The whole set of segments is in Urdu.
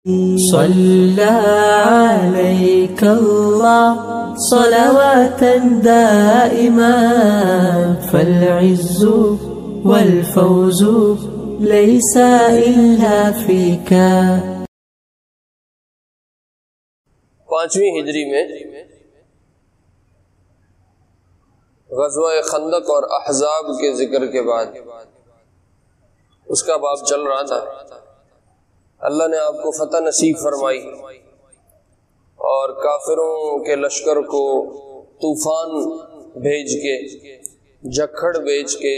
صلى عليك الله صلواتا دائما فالعز والفوز ليس إلا فيك. 5ویں ہجری میں غزوہ خندق اور احزاب کے ذکر کے بعد اس کا باب چل رہا تھا. اللہ نے آپ کو فتح نصیب فرمائی اور کافروں کے لشکر کو طوفان بھیج کے، جکھڑ بھیج کے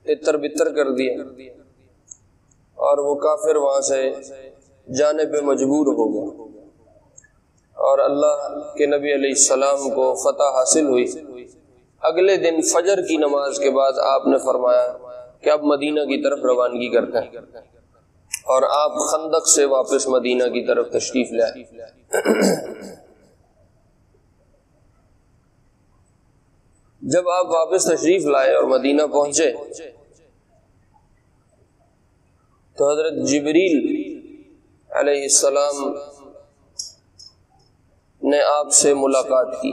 تتر بتر کر دیا اور وہ کافر وہاں سے جانے پہ مجبور ہو گئے اور اللہ کے نبی علیہ السلام کو فتح حاصل ہوئی. اگلے دن فجر کی نماز کے بعد آپ نے فرمایا کہ اب مدینہ کی طرف روانگی کرتے ہیں اور آپ خندق سے واپس مدینہ کی طرف تشریف لے آئے. جب آپ واپس تشریف لائے اور مدینہ پہنچے تو حضرت جبریل علیہ السلام نے آپ سے ملاقات کی.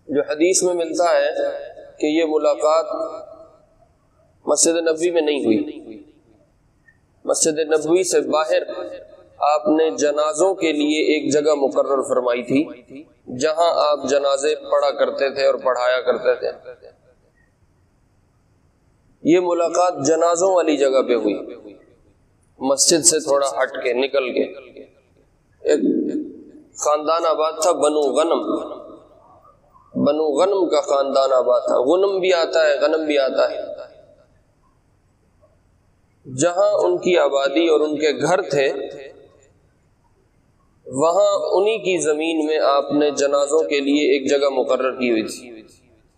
جو حدیث میں ملتا ہے کہ یہ ملاقات مسجد نبوی میں نہیں ہوئی. مسجد نبوی سے باہر آپ نے جنازوں کے لیے ایک جگہ مقرر فرمائی تھی جہاں آپ جنازے پڑھا کرتے تھے اور پڑھایا کرتے تھے. یہ ملاقات جنازوں والی جگہ پہ ہوئی، مسجد سے تھوڑا ہٹ کے نکل کے. ایک خاندان آباد تھا بنو غنم. بنو غنم کا خاندان آباد تھا. غنم بھی آتا ہے، غنم بھی آتا ہے. جہاں ان کی آبادی اور ان کے گھر تھے وہاں انہی کی زمین میں آپ نے جنازوں کے لیے ایک جگہ مقرر کی ہوئی تھی.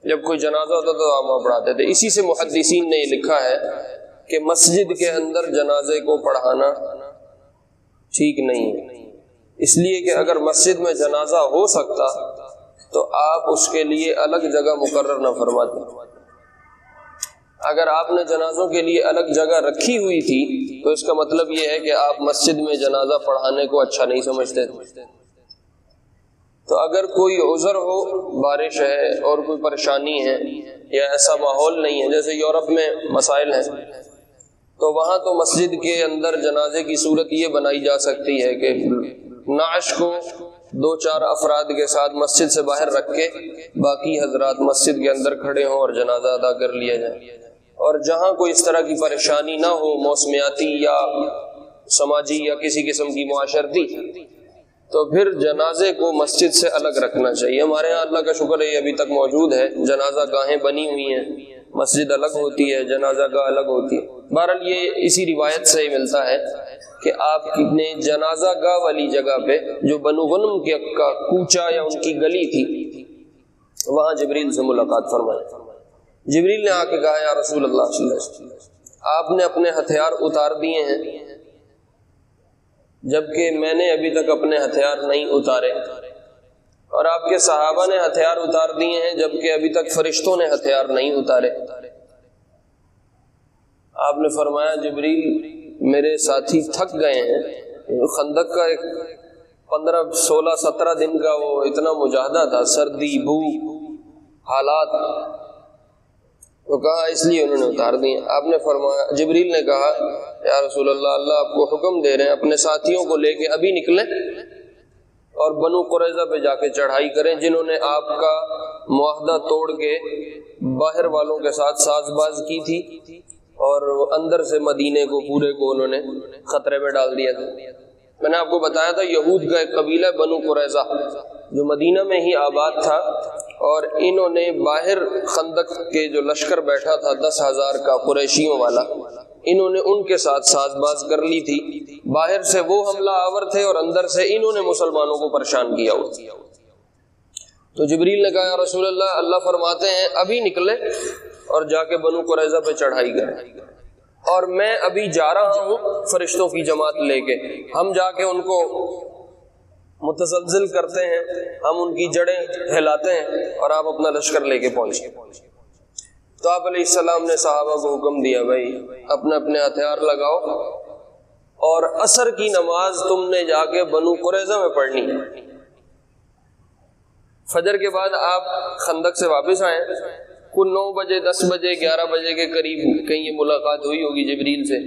جب کوئی جنازہ ہوتا تو آپ وہاں پڑھاتے تھے. اسی سے محدثین نے یہ لکھا ہے کہ مسجد کے اندر جنازے کو پڑھانا ٹھیک نہیں ہے، اس لیے کہ اگر مسجد میں جنازہ ہو سکتا تو آپ اس کے لیے الگ جگہ مقرر نہ فرماتے. اگر آپ نے جنازوں کے لیے الگ جگہ رکھی ہوئی تھی تو اس کا مطلب یہ ہے کہ آپ مسجد میں جنازہ پڑھانے کو اچھا نہیں سمجھتے تھے. تو اگر کوئی عذر ہو، بارش ہے اور کوئی پریشانی ہے یا ایسا ماحول نہیں ہے جیسے یورپ میں مسائل ہیں، تو وہاں تو مسجد کے اندر جنازے کی صورت یہ بنائی جا سکتی ہے کہ نعش کو 2-4 افراد کے ساتھ مسجد سے باہر رکھ کے باقی حضرات مسجد کے اندر کھڑے ہوں اور جنازہ ادا کر لیا جائے. اور جہاں کوئی اس طرح کی پریشانی نہ ہو، موسمیاتی یا سماجی یا کسی قسم کی معاشرتی، تو پھر جنازے کو مسجد سے الگ رکھنا چاہیے. ہمارے یہاں اللہ کا شکر ہے یہ ابھی تک موجود ہے، جنازہ گاہیں بنی ہوئی ہیں، مسجد الگ ہوتی ہے، جنازہ گاہ الگ ہوتی ہے. بہرحال یہ اسی روایت سے ہی ملتا ہے کہ آپ نے جنازہ گاہ والی جگہ پہ جو بنو غنم کا کوچہ یا ان کی گلی تھی وہاں جبریل سے ملاقات فرمائی. جبریل نے آ کے کہا یا رسول اللہ صلی اللہ علیہ وسلم آپ نے اپنے ہتھیار اتار دیے ہیں جبکہ میں نے ابھی تک اپنے ہتھیار نہیں اتارے، اور آپ کے صحابہ نے ہتھیار اتار دیے ہیں جبکہ ابھی تک فرشتوں نے ہتھیار نہیں اتارے. آپ نے فرمایا جبریل میرے ساتھی تھک گئے ہیں. خندق کا ایک 15-16-17 دن کا وہ اتنا مجاہدہ تھا، سردی، بھوک، حالات، تو کہا اس لیے انہوں نے اتار دیے. آپ نے فرمایا، جبریل نے کہا یا رسول اللہ اللہ آپ کو حکم دے رہے ہیں اپنے ساتھیوں کو لے کے ابھی نکلیں اور بنو قریظہ پہ جا کے چڑھائی کریں جنہوں نے آپ کا معاہدہ توڑ کے باہر والوں کے ساتھ ساز باز کی تھی اور اندر سے مدینے کو پورے کو انہوں نے خطرے میں ڈال دیا تھا. میں نے آپ کو بتایا تھا یہود کا ایک قبیلہ بنو قریظہ جو مدینہ میں ہی آباد تھا، اور انہوں نے باہر خندق کے جو لشکر بیٹھا تھا 10,000 کا قریشیوں والا، انہوں نے ان کے ساتھ ساز باز کر لی تھی. باہر سے وہ حملہ آور تھے اور اندر سے انہوں نے مسلمانوں کو پریشان کیا ہوا. تو جبریل نے کہا یا رسول اللہ اللہ فرماتے ہیں ابھی نکلے اور جا کے بنو قریظہ پہ چڑھائی کریں، اور میں ابھی جا رہا ہوں فرشتوں کی جماعت لے کے، ہم جا کے ان کو متزلزل کرتے ہیں، ہم ان کی جڑیں ہلاتے ہیں اور آپ اپنا لشکر لے کے پہنچے. تو آپ علیہ السلام نے صحابہ کو حکم دیا بھائی اپنے اپنے ہتھیار لگاؤ اور عصر کی نماز تم نے جا کے بنو قریظہ میں پڑھنی ہے۔ فجر کے بعد آپ خندق سے واپس آئے، کل 9 بجے 10 بجے 11 بجے کے قریب کہیں یہ ملاقات ہوئی ہوگی جبریل سے،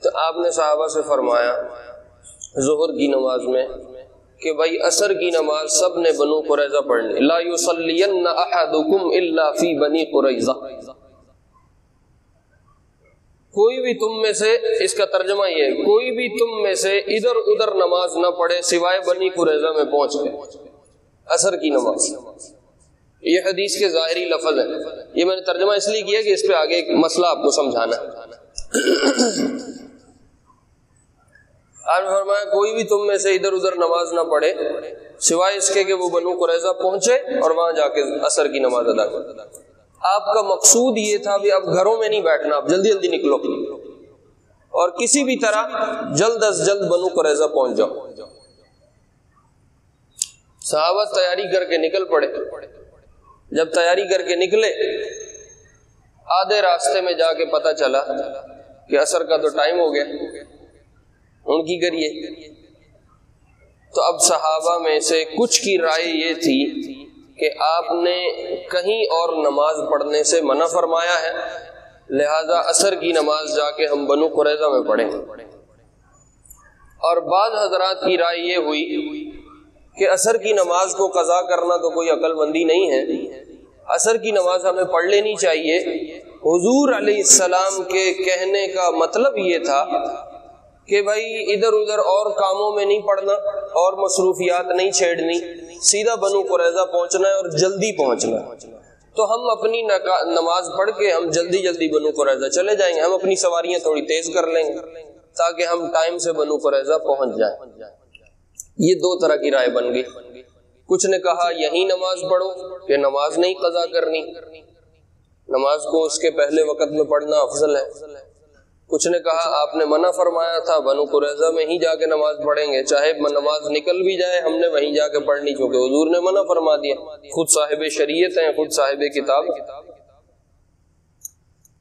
تو آپ نے صحابہ سے فرمایا ظہر کی نماز میں کہ بھائی عصر کی نماز سب نے بنو قریظہ پڑھنی، لا یصلین احدکم الا فی بنی قریظہ، کوئی بھی تم میں سے، اس کا ترجمہ یہ ہے کوئی بھی تم میں سے ادھر ادھر نماز نہ پڑھے سوائے بنی قریظہ میں پہنچ گئے عصر کی نماز۔ یہ حدیث کے ظاہری لفظ ہے، یہ میں نے ترجمہ اس لیے کیا کہ اس پہ آگے ایک مسئلہ آپ کو سمجھانا ہے۔ آپ نے فرمایا کوئی بھی تم میں سے ادھر ادھر نماز نہ پڑھے سوائے اس کے کہ وہ بنو قریظہ پہنچے اور وہاں جا کے عصر کی نماز ادا کرے۔ آپ کا مقصود یہ تھا بھی اب گھروں میں نہیں بیٹھنا، اب جلدی جلدی نکلو اور کسی بھی طرح جلد از جلد بنو قریظہ پہنچ جاؤ۔ صحابہ تیاری کر کے نکل پڑے، جب تیاری کر کے نکلے آدھے راستے میں جا کے پتہ چلا کہ عصر کا تو ٹائم ہو گیا، ان کی کریے۔ تو اب صحابہ میں سے کچھ کی رائے یہ تھی کہ آپ نے کہیں اور نماز پڑھنے سے منع فرمایا ہے، لہذا عصر کی نماز جا کے ہم بنو قریظہ میں پڑھیں۔ اور بعض حضرات کی رائے یہ ہوئی کہ عصر کی نماز کو قضا کرنا تو کوئی عقل مندی نہیں ہے، عصر کی نماز ہمیں پڑھ لینی چاہیے۔ حضور علیہ السلام کے کہنے کا مطلب یہ تھا کہ بھائی ادھر ادھر اور کاموں میں نہیں پڑھنا اور مصروفیات نہیں چھیڑنی، سیدھا بنو قریظہ پہنچنا ہے اور جلدی پہنچنا ہے۔ تو ہم اپنی نماز پڑھ کے ہم جلدی جلدی بنو قریظہ چلے جائیں گے، ہم اپنی سواریاں تھوڑی تیز کر لیں گے تاکہ ہم ٹائم سے بنو قریظہ پہنچ جائیں۔ یہ دو طرح کی رائے بن گئی۔ کچھ نے کہا یہی نماز پڑھو کہ نماز نہیں قضا کرنی، نماز کو اس کے پہلے وقت میں پڑھنا افضل ہے۔ کچھ نے کہا آپ نے منع فرمایا تھا بنو قریظہ میں ہی جا کے نماز پڑھیں گے، چاہے نماز نکل بھی جائے ہم نے وہیں جا کے پڑھنی، چونکہ حضور نے منع فرما دیا، خود صاحب شریعت ہیں، خود صاحب کتاب۔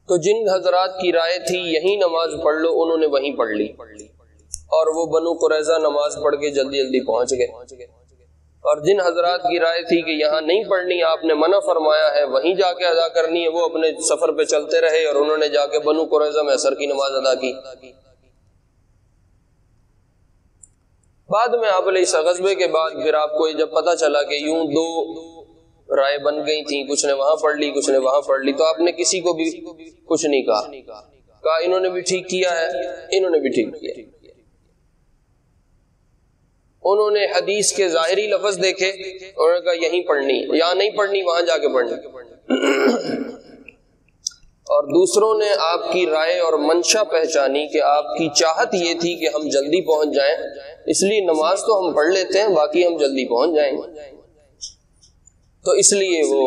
تو جن حضرات کی رائے تھی یہی نماز پڑھ لو انہوں نے وہیں پڑھ لی اور وہ بنو قریظہ نماز پڑھ کے جلدی جلدی پہنچ گئے۔ اور جن حضرات کی رائے تھی کہ یہاں نہیں پڑھنی، آپ نے منع فرمایا ہے وہیں جا کے ادا کرنی ہے، وہ اپنے سفر پہ چلتے رہے اور انہوں نے جا کے بنو قریظہ میں عصر کی نماز ادا کی۔ بعد میں آپ علیہ غزوے کے بعد پھر آپ کو جب پتہ چلا کہ یوں دو رائے بن گئی تھیں، کچھ نے وہاں پڑھ لی کچھ نے وہاں پڑھ لی، تو آپ نے کسی کو بھی کچھ نہیں کہا انہوں نے بھی ٹھیک کیا ہے، انہوں نے بھی ٹھیک کیا۔ انہوں نے حدیث کے ظاہری لفظ دیکھے، انہوں نے کہا یہیں پڑھنی، یہاں نہیں پڑھنی وہاں جا کے پڑھنی۔ اور دوسروں نے آپ کی رائے اور منشا پہچانی کہ آپ کی چاہت یہ تھی کہ ہم جلدی پہنچ جائیں، اس لیے نماز تو ہم پڑھ لیتے ہیں باقی ہم جلدی پہنچ جائیں گے، تو اس لیے وہ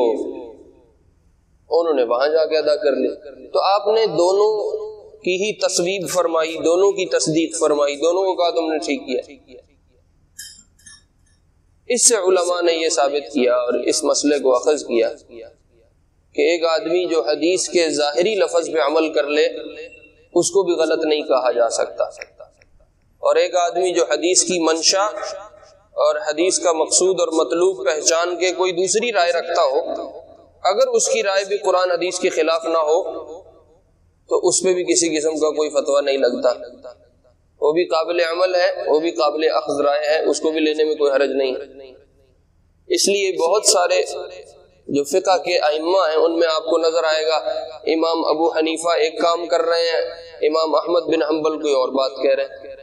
انہوں نے وہاں جا کے ادا کر لی۔ تو آپ نے دونوں کی ہی تصویب فرمائی، دونوں کی تصدیق فرمائی، دونوں کو کہا تم نے ٹھیک کیا۔ اس سے علماء نے یہ ثابت کیا اور اس مسئلے کو اخذ کیا کہ ایک آدمی جو حدیث کے ظاہری لفظ پہ عمل کر لے اس کو بھی غلط نہیں کہا جا سکتا، اور ایک آدمی جو حدیث کی منشا اور حدیث کا مقصود اور مطلوب پہچان کے کوئی دوسری رائے رکھتا ہو، اگر اس کی رائے بھی قرآن حدیث کے خلاف نہ ہو تو اس پہ بھی کسی قسم کا کوئی فتویٰ نہیں لگتا، وہ بھی قابل عمل ہے، وہ بھی قابل اخذ رائے ہے، اس کو بھی لینے میں کوئی حرج نہیں۔ اس لیے بہت سارے جو فقہ کے ائمہ ہیں ان میں آپ کو نظر آئے گا امام ابو حنیفہ ایک کام کر رہے ہیں، امام احمد بن حنبل کوئی اور بات کہہ رہے ہیں،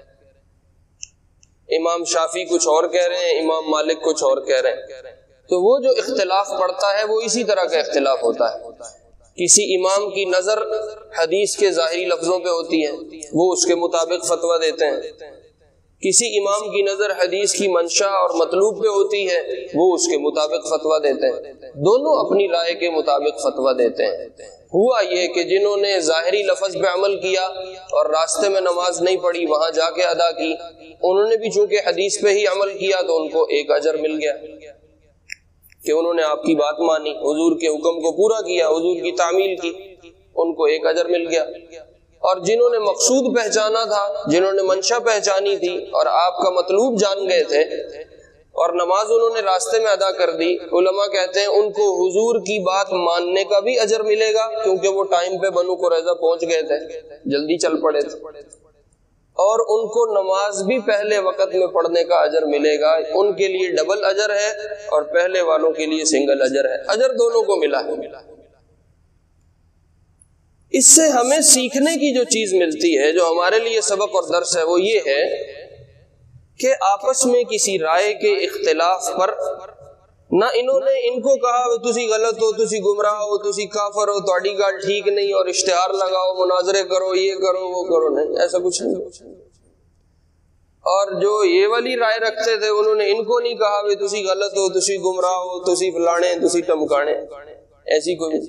امام شافعی کچھ اور کہہ رہے ہیں، امام مالک کچھ اور کہہ رہے ہیں۔ تو وہ جو اختلاف پڑتا ہے وہ اسی طرح کا اختلاف ہوتا ہے۔ کسی امام کی نظر حدیث کے ظاہری لفظوں پہ ہوتی ہے، وہ اس کے مطابق فتویٰ دیتے ہیں، کسی امام کی نظر حدیث کی منشا اور مطلوب پہ ہوتی ہے، وہ اس کے مطابق فتویٰ دیتے ہیں، دونوں اپنی رائے کے مطابق فتویٰ دیتے ہیں۔ ہوا یہ کہ جنہوں نے ظاہری لفظ پہ عمل کیا اور راستے میں نماز نہیں پڑھی وہاں جا کے ادا کی، انہوں نے بھی چونکہ حدیث پہ ہی عمل کیا تو ان کو ایک اجر مل گیا، کہ انہوں نے آپ کی بات مانی، حضور کے حکم کو پورا کیا، حضور کی تعمیل کی، ان کو ایک اجر مل گیا۔ اور جنہوں نے مقصود پہچانا تھا، جنہوں نے منشا پہچانی تھی اور آپ کا مطلوب جان گئے تھے اور نماز انہوں نے راستے میں ادا کر دی، علماء کہتے ہیں ان کو حضور کی بات ماننے کا بھی اجر ملے گا، کیونکہ وہ ٹائم پہ بنو قریظہ پہنچ گئے تھے، جلدی چل پڑے تھے، اور ان کو نماز بھی پہلے وقت میں پڑھنے کا اجر ملے گا۔ ان کے لیے ڈبل اجر ہے اور پہلے والوں کے لیے سنگل اجر ہے، اجر دونوں کو ملا ہے۔ اس سے ہمیں سیکھنے کی جو چیز ملتی ہے، جو ہمارے لیے سبق اور درس ہے، وہ یہ ہے کہ آپس میں کسی رائے کے اختلاف پر نہ انہوں نے ان کو کہا تسی غلط ہو، تسی گمراہ ہو، تسی کافر ہو، تہاڈی گل ٹھیک نہیں، اور اشتہار لگاؤ، مناظرے کرو، یہ کرو وہ کرو، نہیں، ایسا کچھ نہیں۔ اور جو یہ والی رائے رکھتے تھے انہوں نے ان کو نہیں کہا تسی غلط ہو، تسی گمراہ ہو، تسی فلانے، تسی ٹمکانے، ایسی کوئی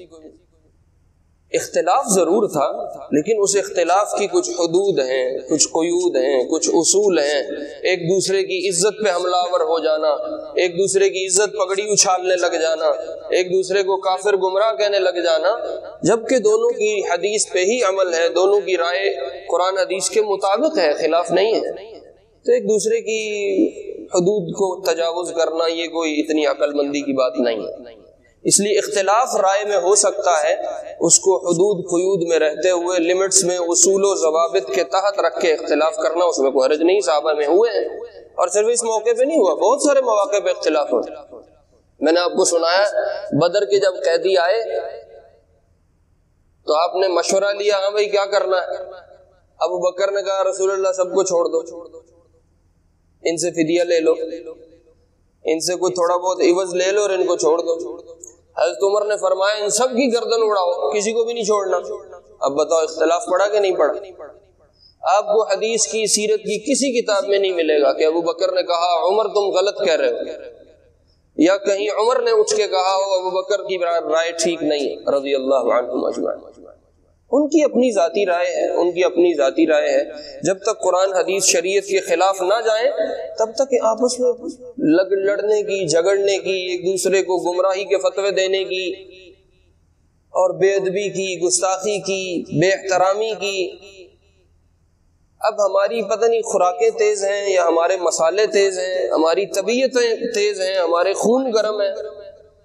اختلاف ضرور تھا، لیکن اس اختلاف کی کچھ حدود ہیں، کچھ قیود ہیں، کچھ اصول ہیں۔ ایک دوسرے کی عزت پہ حملہ آور ہو جانا، ایک دوسرے کی عزت پگڑی اچھالنے لگ جانا، ایک دوسرے کو کافر گمراہ کہنے لگ جانا، جبکہ دونوں کی حدیث پہ ہی عمل ہے، دونوں کی رائے قرآن حدیث کے مطابق ہے، خلاف نہیں ہے، تو ایک دوسرے کی حدود کو تجاوز کرنا یہ کوئی اتنی عقل مندی کی بات نہیں ہے۔ اس لیے اختلاف رائے میں ہو سکتا ہے، اس کو حدود قیود میں رہتے ہوئے، لمٹس میں، اصول و ضوابط کے تحت رکھ کے اختلاف کرنا، اس میں کوئی حرج نہیں۔ صحابہ میں ہوئے ہیں، اور صرف اس موقع پہ نہیں ہوا، بہت سارے مواقع پہ اختلاف ہوئے۔ میں نے آپ کو سنایا بدر کے جب قیدی آئے تو آپ نے مشورہ لیا، ہاں بھائی کیا کرنا ہے؟ ابو بکر نے کہا رسول اللہ سب کو چھوڑ دو، ان سے فدیہ لے لو، ان سے کوئی تھوڑا بہت عوض لے لو اور ان کو چھوڑ دو۔ حضرت عمر نے فرمایا ان سب کی گردن اڑاؤ، کسی کو بھی نہیں چھوڑنا۔ اب بتاؤ اختلاف پڑا کہ نہیں پڑا؟ آپ کو حدیث کی، سیرت کی کسی کتاب میں نہیں ملے گا کہ ابو بکر نے کہا عمر تم غلط کہہ رہے ہو، یا کہیں عمر نے اٹھ کے کہا ہو ابو بکر کی رائے ٹھیک نہیں، رضی اللہ عنہم اجمعین۔ ان کی اپنی ذاتی رائے ہے، ان کی اپنی ذاتی رائے ہے۔ جب تک قرآن حدیث شریعت کے خلاف نہ جائیں تب تک آپس میں لڑنے کی، جھگڑنے کی، ایک دوسرے کو گمراہی کے فتوے دینے کی، اور بے ادبی کی، گستاخی کی، بے احترامی کی۔ اب ہماری پتہ نہیں خوراکیں تیز ہیں یا ہمارے مسالے تیز ہیں، ہماری طبیعتیں تیز ہیں، ہمارے خون گرم ہے،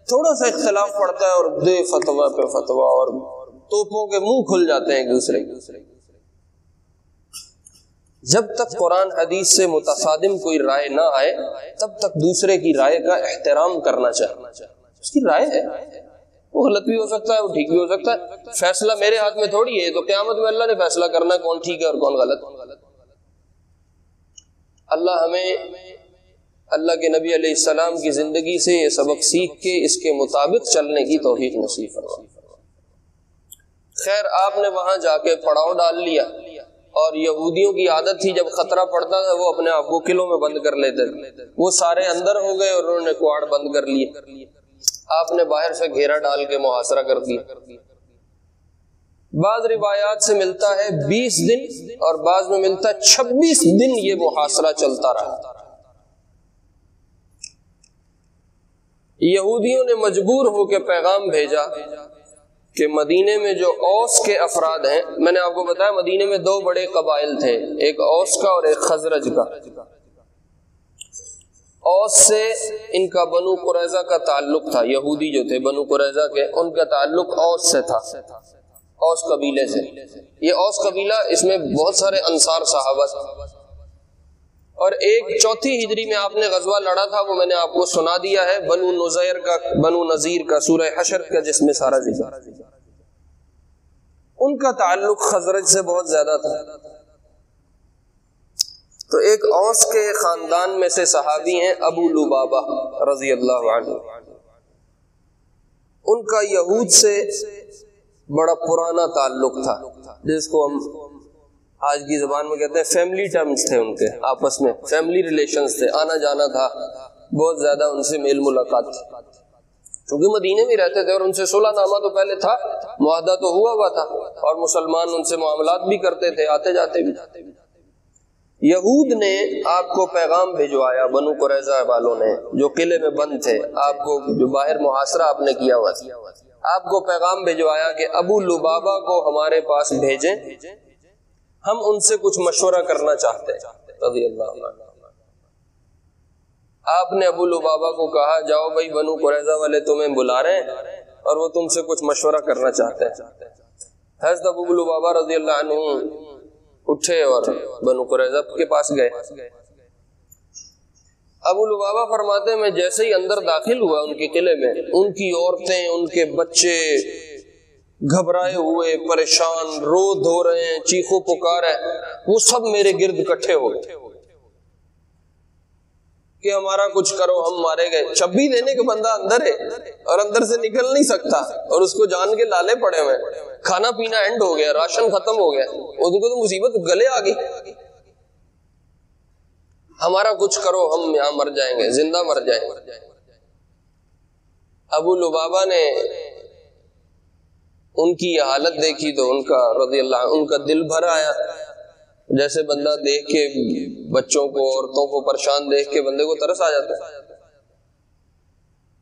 تھوڑا سا اختلاف پڑتا ہے اور دے فتویٰ پہ فتویٰ، اور توپوں کے منہ کھل جاتے ہیں ایک دوسرے کے۔ جب تک قرآن حدیث سے متصادم کوئی رائے نہ آئے تب تک دوسرے کی رائے کا احترام کرنا چاہیے۔ اس کی رائے ہے، وہ غلط بھی ہو سکتا ہے، وہ ٹھیک بھی ہو سکتا ہے، فیصلہ میرے ہاتھ میں تھوڑی ہے، تو قیامت میں اللہ نے فیصلہ کرنا کون ٹھیک ہے اور کون غلط۔ اللہ ہمیں اللہ کے نبی علیہ السلام کی زندگی سے یہ سبق سیکھ کے اس کے مطابق چلنے کی توفیق نصیب فرمائے۔ خیر آپ نے وہاں جا کے پڑاؤ ڈال لیا، اور یہودیوں کی عادت تھی جب خطرہ پڑتا تھا وہ اپنے آپ کو قلعوں میں بند کر لیتے تھے، وہ سارے اندر ہو گئے اور انہوں نے کواڑ بند کر لیے، آپ نے باہر سے گھیرا ڈال کے محاصرہ کر دیا۔ بعض روایات سے ملتا ہے 20 دن اور بعض میں ملتا ہے 26 دن یہ محاصرہ چلتا رہا۔ یہودیوں نے مجبور ہو کے پیغام بھیجا کہ مدینے میں جو اوس کے افراد ہیں، میں نے آپ کو بتایا مدینے میں 2 بڑے قبائل تھے، ایک اوس کا اور ایک خزرج کا۔ اوس سے ان کا بنو قریظہ کا تعلق تھا، یہودی جو تھے بنو قریظہ کے، ان کا تعلق اوس سے تھا، اوس قبیلے سے۔ یہ اوس قبیلہ، اس میں بہت سارے انصار صحابہ تھے، اور ایک 4 ہجری میں آپ نے غزوہ لڑا تھا، وہ میں نے آپ کو سنا دیا ہے، بنو نذیر کا سورہ حشر کا، جس میں سارا ذکر۔ ان کا تعلق خزرج سے بہت زیادہ تھا۔ تو ایک اوس کے خاندان میں سے صحابی ہیں ابو لبابہ رضی اللہ عنہ، ان کا یہود سے بڑا پرانا تعلق تھا، جس کو ہم آج کی زبان میں کہتے ہیں فیملی ٹرمز تھے، ان کے آپس میں فیملی ریلیشنز تھے، آنا جانا تھا، بہت زیادہ ان سے میل ملاقات تھی، کیونکہ مدینے میں رہتے تھے، اور ان سے صلح نامہ تو پہلے تھا، معاہدہ تو ہوا تھا، اور مسلمان ان سے معاملات بھی کرتے تھے، آتے جاتے بھی۔ یہود نے آپ کو پیغام بھجوایا، بنو قریظہ والوں نے جو قلعے میں بند تھے، آپ کو جو باہر محاصرہ آپ نے کیا ہوا تھا، آپ کو پیغام بھجوایا کہ ابو لبابہ کو ہمارے پاس بھیجیں، ہم ان سے کچھ مشورہ کرنا چاہتے ہیں رضی اللہ عنہ۔ آپ نے ابو لبابہ کو کہا جاؤ بھائی بنو قریظہ والے تمہیں بلا رہے ہیں اور وہ تم سے کچھ مشورہ کرنا چاہتے ہیں۔ حضرت ابو لبابہ رضی اللہ عنہ اٹھے اور بنو قریظہ کے پاس گئے۔ ابو لبابہ فرماتے ہیں میں جیسے ہی اندر داخل ہوا ان کے قلعے میں، ان کی عورتیں، ان کے بچے گھبرائے ہوئے، پریشان، رو دھو رہے ہیں، چیخو پکار ہے، وہ سب میرے گرد اکٹھے ہو گئے کہ ہمارا کچھ کرو، ہم مارے گئے۔ چبی دینے کے بندہ اندر ہے اور اندر سے نکل نہیں سکتا، اور اس کو جان کے لالے پڑے ہوئے، کھانا پینا اینڈ ہو گیا، راشن ختم ہو گیا، ان کو تو مصیبت گلے آ گئی، ہمارا کچھ کرو، ہم یہاں مر جائیں گے، زندہ مر جائیں گے۔ ابو لبابہ نے ان کی یہ حالت دیکھی تو ان کا رضی اللہ عنہ ان کا دل بھر آیا، جیسے بندہ دیکھ کے بچوں کو، عورتوں کو پریشان دیکھ کے بندے کو ترس آ جاتا ہے۔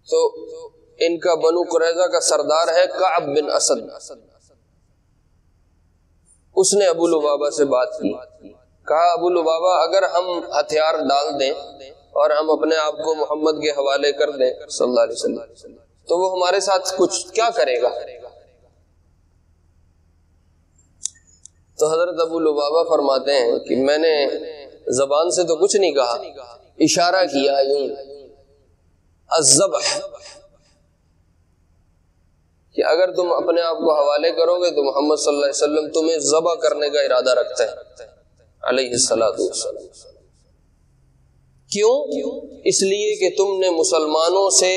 تو ان کا بنو قریظہ کا سردار ہے کعب بن اسد، اس نے ابو لبابہ سے بات کی، کہا ابو لبابہ اگر ہم ہتھیار ڈال دیں اور ہم اپنے آپ کو محمد کے حوالے کر دیں صلی اللہ علیہ وسلم تو وہ ہمارے ساتھ کچھ کیا کرے گا؟ تو حضرت ابو لبابہ فرماتے ہیں کہ میں نے زبان سے تو کچھ نہیں کہا، اشارہ کیا یوں الذبح، کہ اگر تم اپنے آپ کو حوالے کرو گے تو محمد صلی اللہ علیہ وسلم تمہیں ذبح کرنے کا ارادہ رکھتے ہیں علیہ الصلوۃ والسلام۔ کیوں؟ اس لیے کہ تم نے مسلمانوں سے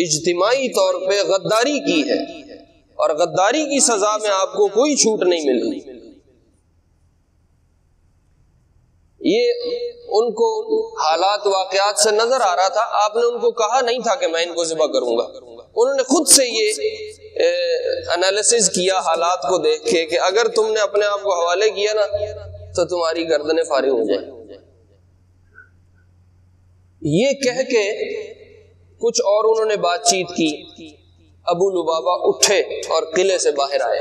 اجتماعی طور پہ غداری کی ہے، اور غداری کی سزا میں آپ کو کوئی چھوٹ نہیں مل رہی۔ یہ ان کو حالات واقعات سے نظر آ رہا تھا، آپ نے ان کو کہا نہیں تھا کہ میں ان کو ذبح کروں گا، انہوں نے خود سے یہ انالیسز کیا حالات کو دیکھ کے کہ اگر تم نے اپنے آپ کو حوالے کیا نا تو تمہاری گردنیں فارغ ہو جائیں۔ یہ کہہ کے کچھ اور انہوں نے بات چیت کی، ابو لبابہ اٹھے اور قلعے سے باہر آئے۔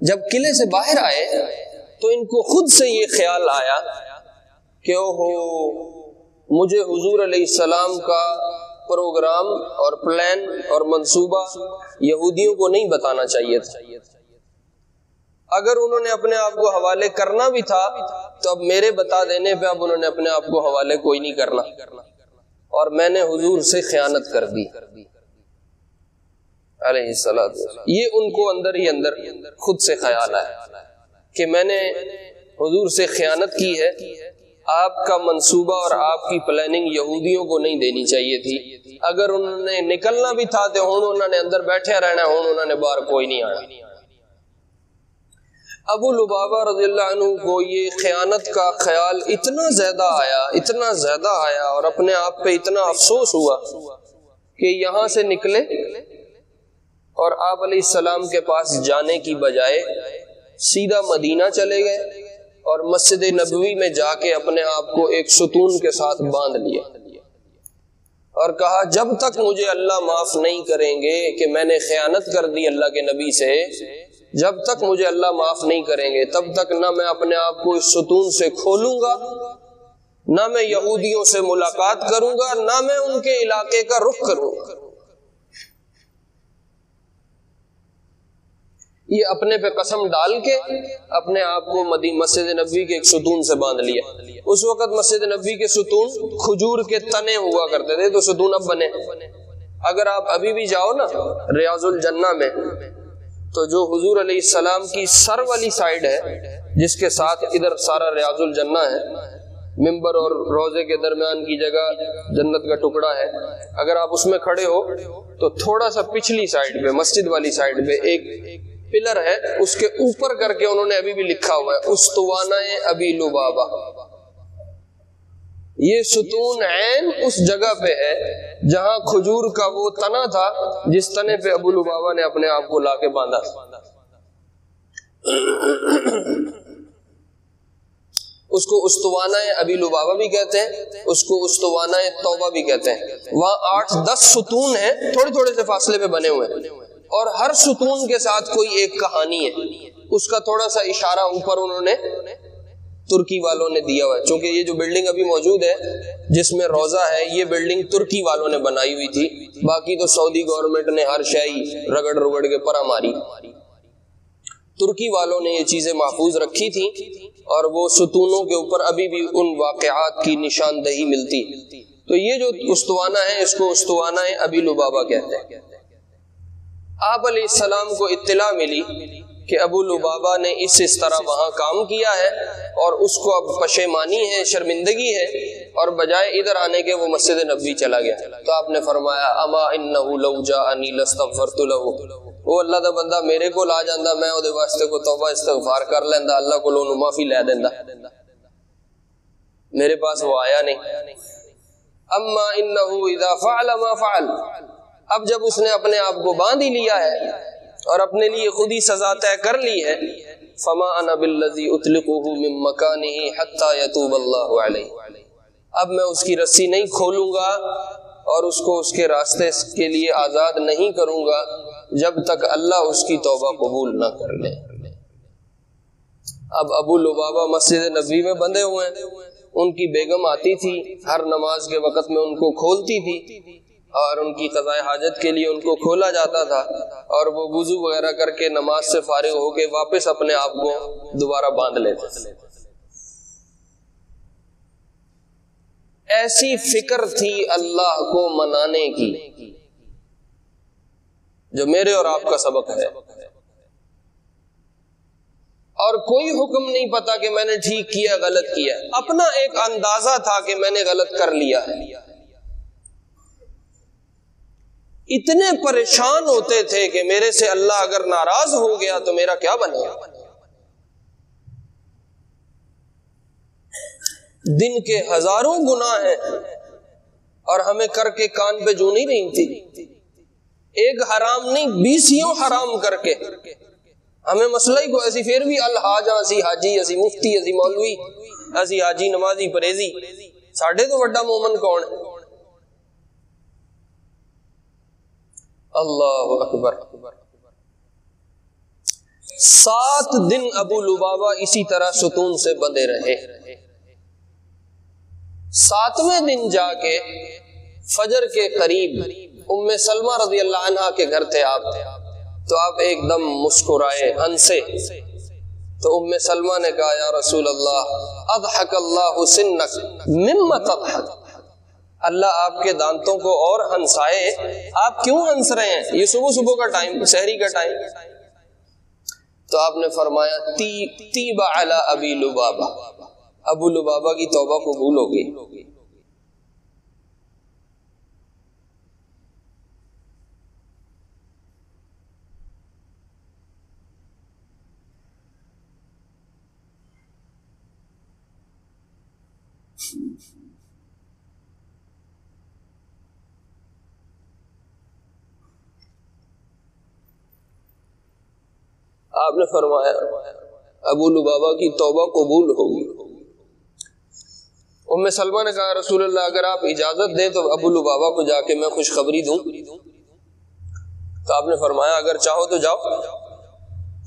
جب قلعے سے باہر آئے تو ان کو خود سے یہ خیال آیا کہ اوہو مجھے حضور علیہ السلام کا پروگرام اور پلان اور منصوبہ یہودیوں کو نہیں بتانا چاہیے تھا۔ اگر انہوں نے اپنے آپ کو حوالے کرنا بھی تھا تو اب میرے بتا دینے پہ اب انہوں نے اپنے آپ کو حوالے کوئی نہیں کرنا، اور میں نے حضور سے خیانت کر دی علیہ السلام۔ یہ ان کو اندر ہی اندر خود سے خیال آیا کہ میں نے حضور سے خیانت کی ہے، آپ کا منصوبہ اور آپ کی پلاننگ یہودیوں کو نہیں دینی چاہیے تھی، اگر انہوں نے نکلنا بھی تھا تو انہوں نے اندر بیٹھے رہنا، انہوں نے باہر کوئی نہیں آیا۔ ابو لبابہ رضی اللہ عنہ کو یہ خیانت کا خیال اتنا زیادہ آیا اور اپنے آپ پہ اتنا افسوس ہوا کہ یہاں سے نکلے اور آپ علیہ السلام کے پاس جانے کی بجائے سیدھا مدینہ چلے گئے اور مسجد نبوی میں جا کے اپنے آپ کو ایک ستون کے ساتھ باندھ لیا اور کہا جب تک مجھے اللہ معاف نہیں کریں گے کہ میں نے خیانت کر دی اللہ کے نبی سے، جب تک مجھے اللہ معاف نہیں کریں گے تب تک نہ میں اپنے آپ کو اس ستون سے کھولوں گا، نہ میں یہودیوں سے ملاقات کروں گا، نہ میں ان کے علاقے کا رخ کروں گا۔ یہ اپنے پہ قسم ڈال کے اپنے آپ کو مسجد نبوی کے ایک ستون سے باندھ لیا۔ اس وقت مسجد نبوی کے ستون کھجور کے تنے ہوا کرتے تھے، تو ستون اب بنے۔ اگر آپ ابھی بھی جاؤ نا ریاض الجنہ میں تو جو حضور علیہ السلام کی سر والی سائیڈ ہے جس کے ساتھ ادھر سارا ریاض الجنہ ہے، ممبر اور روضے کے درمیان کی جگہ جنت کا ٹکڑا ہے، اگر آپ اس میں کھڑے ہو تو تھوڑا سا پچھلی سائیڈ پہ مسجد والی سائیڈ پہ ایک پلر ہے، اس کے اوپر کر کے انہوں نے ابھی بھی لکھا ہوا ہے استوانہ ابی لبابہ۔ یہ ستون عین اس جگہ پہ ہے جہاں کھجور کا وہ تنا تھا جس تنے پہ ابو لبابہ نے اپنے آپ کو لا کے باندھا۔ اس کو استوانہ ابی لبابہ بھی کہتے ہیں، اس کو استوانہ توبہ بھی کہتے ہیں۔ وہاں 8-10 ستون ہیں، تھوڑے تھوڑے سے فاصلے پہ بنے ہوئے ہیں، اور ہر ستون کے ساتھ کوئی ایک کہانی ہے۔ اس کا تھوڑا سا اشارہ اوپر انہوں نے ترکی والوں نے دیا ہوا ہے، چونکہ یہ جو بلڈنگ ابھی موجود ہے جس میں روضہ ہے، یہ بلڈنگ ترکی والوں نے بنائی ہوئی تھی، باقی تو سعودی گورنمنٹ نے ہر شے رگڑ کے پرا ماری۔ ترکی والوں نے یہ چیزیں محفوظ رکھی تھی، اور وہ ستونوں کے اوپر ابھی بھی ان واقعات کی نشاندہی ملتی۔ تو یہ جو استوانہ ہے اس کو استوانہ ابی لبابہ کہتے ہیں۔ آپ علیہ السلام کو اطلاع ملی کہ ابو لبابہ نے اس طرح وہاں کام کیا ہے، اور اس کو اب پشیمانی ہے، شرمندگی ہے، اور بجائے ادھر آنے کے وہ مسجد نبوی چلا گیا۔ تو آپ نے فرمایا اما انہ لو جاءنی لاستغفرت له، وہ اللہ دا بندہ میرے کو لا جاندا، میں او دے واسطے کو توبہ استغفار کر لیندا، اللہ کو لونوں معافی لے دیندا، میرے پاس وہ آیا نہیں۔ اما انہ اذا فعل ما فعل، اب جب اس نے اپنے آپ کو باندھ ہی لیا ہے اور اپنے لیے خود ہی سزا طے کر لی ہے، فما انا بالذی اطلقه من مکانہ حتی یتوب اللہ علیہ، اب میں اس کی رسی نہیں کھولوں گا اور اس کو اس کے راستے کے لیے آزاد نہیں کروں گا جب تک اللہ اس کی توبہ قبول نہ کر لے۔ اب ابو لبابہ مسجد نبوی میں بندھے ہوئے ہیں، ان کی بیگم آتی تھی، ہر نماز کے وقت میں ان کو کھولتی تھی، اور ان کی قضاء حاجت کے لیے ان کو کھولا جاتا تھا، اور وہ وضو وغیرہ کر کے نماز سے فارغ ہو کے واپس اپنے آپ کو دوبارہ باندھ لیتے تھے۔ ایسی فکر تھی اللہ کو منانے کی جو میرے اور آپ کا سبق ہے، اور کوئی حکم نہیں پتا کہ میں نے ٹھیک کیا غلط کیا، اپنا ایک اندازہ تھا کہ میں نے غلط کر لیا ہے۔ اتنے پریشان ہوتے تھے کہ میرے سے اللہ اگر ناراض ہو گیا تو میرا کیا بنے گا۔ دن کے ہزاروں گناہ ہیں اور ہمیں کر کے کان پہ جو نہیں رہی تھی، ایک حرام نہیں 20 حرام کر کے ہمیں مسئلہ ہی کو ایسی، پھر بھی الحاج اسی حاجی اسی مفتی اسی مولوی اسی حاجی نمازی پریزی، ساڈے تو بڑا مومن کون ہے؟ اللہ اکبر۔ 7 دن ابو لبابہ اسی طرح ستون سے بندھے رہے۔ 7ویں دن جا کے فجر کے قریب ام سلمہ رضی اللہ عنہا کے گھر تھے آپ، تو آپ ایک دم مسکرائے، ہنسے، تو ام سلمہ نے کہا یا رسول اللہ اضحک اللہ سنک مما تضحک، اللہ آپ کے دانتوں کو اور ہنسائے، آپ کیوں ہنس رہے ہیں؟ یہ صبح کا ٹائم، سحری کا ٹائم۔ تو آپ نے فرمایا تیب علی ابی لبابہ، ابو لبابہ کی توبہ قبول ہو گئی۔ آپ نے فرمایا ابو لبابہ کی توبہ قبول ہوگی۔ ام سلمہ نے کہا رسول اللہ اگر آپ اجازت دیں تو ابو لبابہ کو جا کے میں خوشخبری دوں؟ تو آپ نے فرمایا اگر چاہو تو جاؤ۔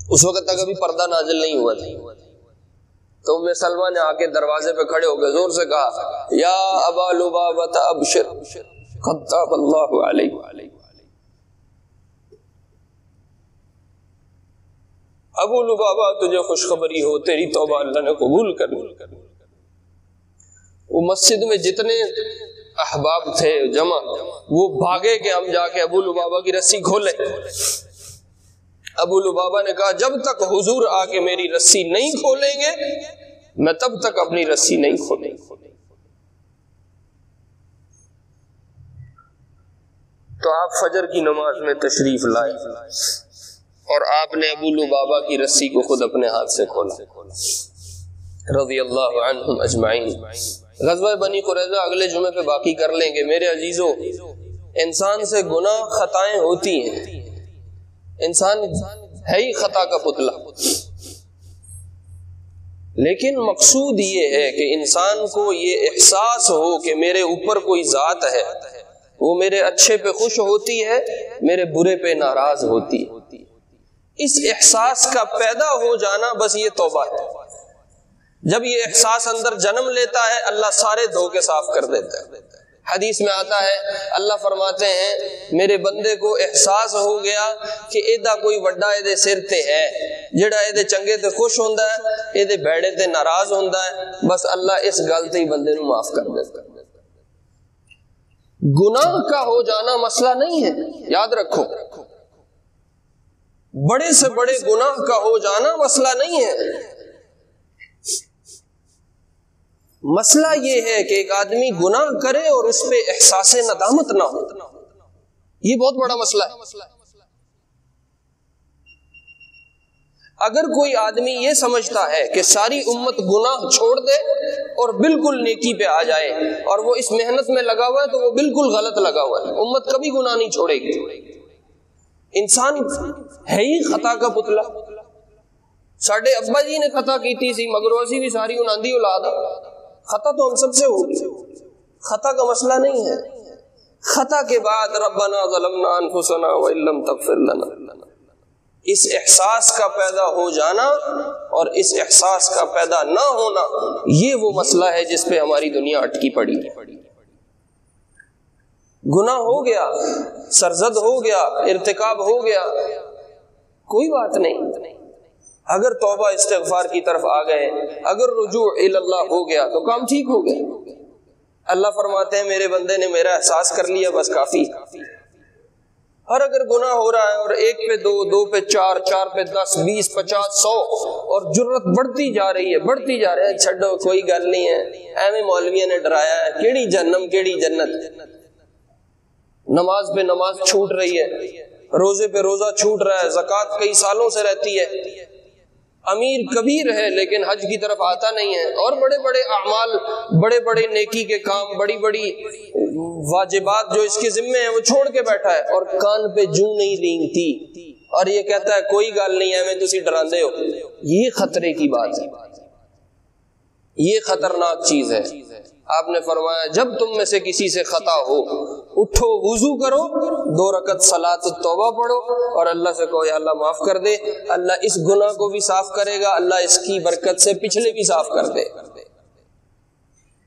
اس وقت تک ابھی پردہ نازل نہیں ہوا تھا، تو ام سلمہ نے آ کے دروازے پہ کھڑے ہو کے زور سے کہا یا ابا لبابہ ابشر قد تاب اللہ علیہ، ابو لبابہ تجھے خوشخبری ہو، تیری توبہ اللہ نے قبول کر لی۔ وہ مسجد میں جتنے احباب تھے جمع، وہ بھاگے کہ ہم جا کے ابو لبابہ کی رسی کھولیں۔ ابو لبابہ نے کہا جب تک حضور آ کے میری رسی نہیں کھولیں گے میں تب تک اپنی رسی نہیں کھولیں گے۔ تو آپ فجر کی نماز میں تشریف لائے اور آپ نے ابو لبابہ کی رسی کو خود اپنے ہاتھ سے کھولا، رضی اللہ عنہم اجمعین۔ غزوہ بنی قریظہ اگلے جمعے پہ باقی کر لیں گے۔ میرے عزیزو، انسان سے گناہ خطائیں ہوتی ہیں، انسان ہے ہی خطا کا پتلا، لیکن مقصود یہ ہے کہ انسان کو یہ احساس ہو کہ میرے اوپر کوئی ذات ہے، وہ میرے اچھے پہ خوش ہوتی ہے، میرے برے پہ ناراض ہوتی ہے۔ اس احساس کا پیدا ہو جانا بس یہ توبہ ہے۔ جب یہ احساس اندر جنم لیتا ہے اللہ سارے دھوکے صاف کر دیتا ہے۔ حدیث میں آتا ہے اللہ فرماتے ہیں میرے بندے کو احساس ہو گیا کہ ایدا کوئی وڈا ایدے سر تے ہے، جڑا ایدے چنگے تے خوش ہوندا ہے، ایدے بھڑے تے ناراض ہوندا ہے، بس اللہ اس گل تے ہی بندے نو معاف کر دیتا ہے۔ گناہ کا ہو جانا مسئلہ نہیں ہے، یاد رکھو، بڑے سے بڑے گناہ کا ہو جانا مسئلہ نہیں ہے۔ مسئلہ یہ ہے کہ ایک آدمی گناہ کرے اور اس پہ احساس ندامت نہ ہو، یہ بہت بڑا مسئلہ ہے۔ اگر کوئی آدمی یہ سمجھتا ہے کہ ساری امت گناہ چھوڑ دے اور بالکل نیکی پہ آ جائے اور وہ اس محنت میں لگا ہوا ہے تو وہ بالکل غلط لگا ہوا ہے۔ امت کبھی گناہ نہیں چھوڑے گی۔ انسان ہے ہی خطا کا پتلا۔ ساڈے ابا جی نے خطا کی سی مگر اسی بھی ساری انہاں دی اولاد ہے۔ خطا تو ہم سب سے ہوگی، خطا کا مسئلہ نہیں ہے۔ خطا کے بعد ربنا ظلمنا انفسنا وان لم تغفر لنا، اس احساس کا پیدا ہو جانا اور اس احساس کا پیدا نہ ہونا، یہ وہ مسئلہ ہے جس پہ ہماری دنیا اٹکی پڑی۔ گناہ ہو گیا، سرزد ہو گیا، ارتکاب ہو گیا، کوئی بات نہیں، اگر توبہ استغفار کی طرف آ گئے، اگر رجوع الی اللہ ہو گیا تو کام ٹھیک ہو گیا۔ اللہ فرماتے ہیں میرے بندے نے میرا احساس کر لیا، بس کافی۔ اور اگر گناہ ہو رہا ہے اور ایک پہ دو، دو پہ چار، چار پہ 10، 20، 50، 100 اور جرت بڑھتی جا رہی ہے، بڑھتی جا رہی ہے، چھڈو کوئی گل نہیں ہے، ایویں مولویوں نے ڈرایا ہے، کیڑی جہنم کیڑی جنت۔ نماز پہ نماز چھوٹ رہی ہے، روزے پہ روزہ چھوٹ رہا ہے، زکوٰۃ کئی سالوں سے رہتی ہے، امیر کبیر ہے لیکن حج کی طرف آتا نہیں ہے، اور بڑے بڑے اعمال، بڑے بڑے نیکی کے کام، بڑی بڑی واجبات جو اس کے ذمے ہیں وہ چھوڑ کے بیٹھا ہے، اور کان پہ جوں نہیں رینگتی، اور یہ کہتا ہے کوئی گل نہیں ہے، میں تسی ڈراندے ہو۔ یہ خطرے کی بات ہے، یہ خطرناک چیز ہے۔ آپ نے فرمایا جب تم میں سے کسی سے خطا ہو، اٹھو، وضو کرو، 2 رکعت صلاۃ التوبہ پڑھو اور اللہ سے کہو یا اللہ معاف کر دے، اللہ اس گناہ کو بھی صاف کرے گا، اللہ اس کی برکت سے پچھلے بھی صاف کر دے۔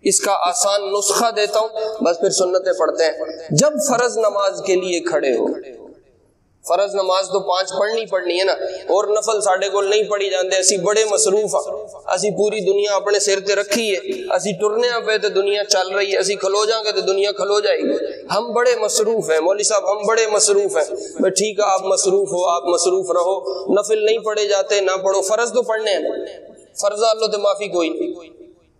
اس کا آسان نسخہ دیتا ہوں، بس پھر سنتیں پڑھتے ہیں۔ جب فرض نماز کے لیے کھڑے ہو، فرض نماز تو 5 پڑھنی ہے نا، اور نفل ساڈے کول نہیں پڑھی جاندے، اسی بڑے مصروف ہاں، اسی پوری دنیا اپنے سر تے رکھی ہے، اسی ٹرنے پہ تے دنیا چل رہی ہے، اسی کھلو جاؤں گے تے دنیا کھلو جائے گی، ہم بڑے مصروف ہیں، مولوی صاحب ہم بڑے مصروف ہیں۔ میں ٹھیک ہے، آپ مصروف ہو، آپ مصروف رہو، نفل نہیں پڑھے جاتے نہ پڑھو، فرض تو پڑھنے ہیں، فرض اللہ تے معافی کوئی نہیں،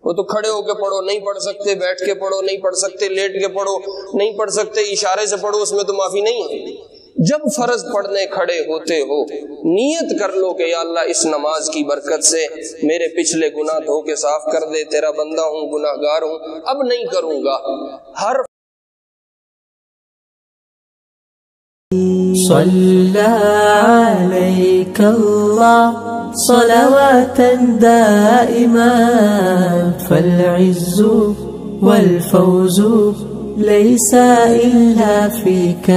وہ تو کھڑے ہو کے پڑھو، نہیں پڑھ سکتے بیٹھ کے پڑھو، نہیں پڑھ سکتے لیٹ کے پڑھو، نہیں پڑھ سکتے اشارے سے پڑھو، اس میں تو معافی نہیں ہے۔ جب فرض پڑھنے کھڑے ہوتے ہو نیت کر لو کہ یا اللہ اس نماز کی برکت سے میرے پچھلے گناہ دھو کے صاف کر دے، تیرا بندہ ہوں، گناہ گار ہوں، اب نہیں کروں گا۔ ہر صلی علیک اللہ صلواتا دائما فالعز والفوز ليس إلا فيك